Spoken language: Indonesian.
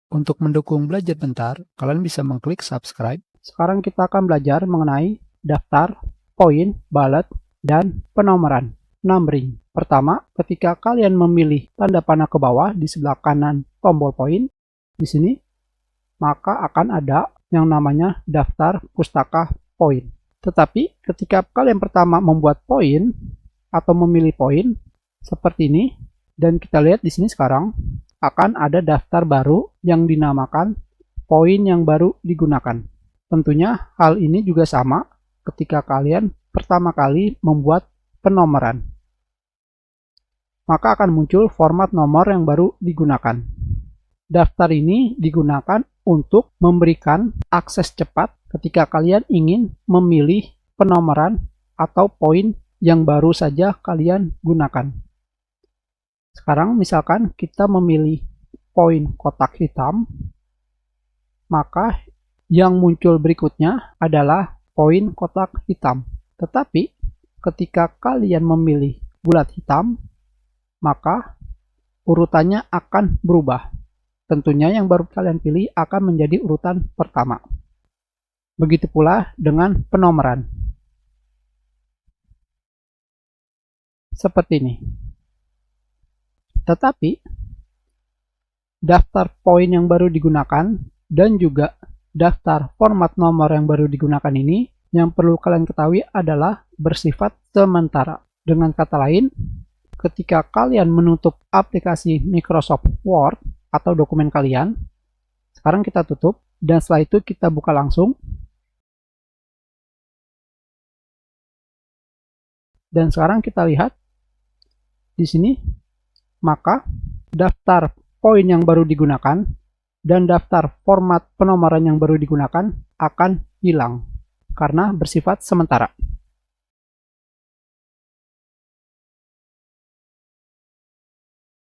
Untuk mendukung Belajar Bentar, kalian bisa mengklik subscribe. Sekarang kita akan belajar mengenai daftar, poin, bullet, dan penomoran, numbering. Pertama, ketika kalian memilih tanda panah ke bawah di sebelah kanan tombol poin, di sini, maka akan ada yang namanya daftar pustaka poin. Tetapi ketika kalian pertama membuat poin atau memilih poin seperti ini, dan kita lihat di sini sekarang akan ada daftar baru yang dinamakan poin yang baru digunakan. Tentunya hal ini juga sama ketika kalian pertama kali membuat penomoran. Maka akan muncul format nomor yang baru digunakan. Daftar ini digunakan untuk memberikan akses cepat ketika kalian ingin memilih penomoran atau poin yang baru saja kalian gunakan. Sekarang misalkan kita memilih poin kotak hitam, maka yang muncul berikutnya adalah poin kotak hitam. Tetapi ketika kalian memilih bulat hitam, maka urutannya akan berubah. Tentunya yang baru kalian pilih akan menjadi urutan pertama. Begitu pula dengan penomoran. Seperti ini. Tetapi daftar poin yang baru digunakan dan juga daftar format nomor yang baru digunakan ini yang perlu kalian ketahui adalah bersifat sementara. Dengan kata lain, ketika kalian menutup aplikasi Microsoft Word atau dokumen kalian, sekarang kita tutup dan setelah itu kita buka langsung. Dan sekarang kita lihat di sini, maka daftar poin yang baru digunakan dan daftar format penomoran yang baru digunakan akan hilang karena bersifat sementara.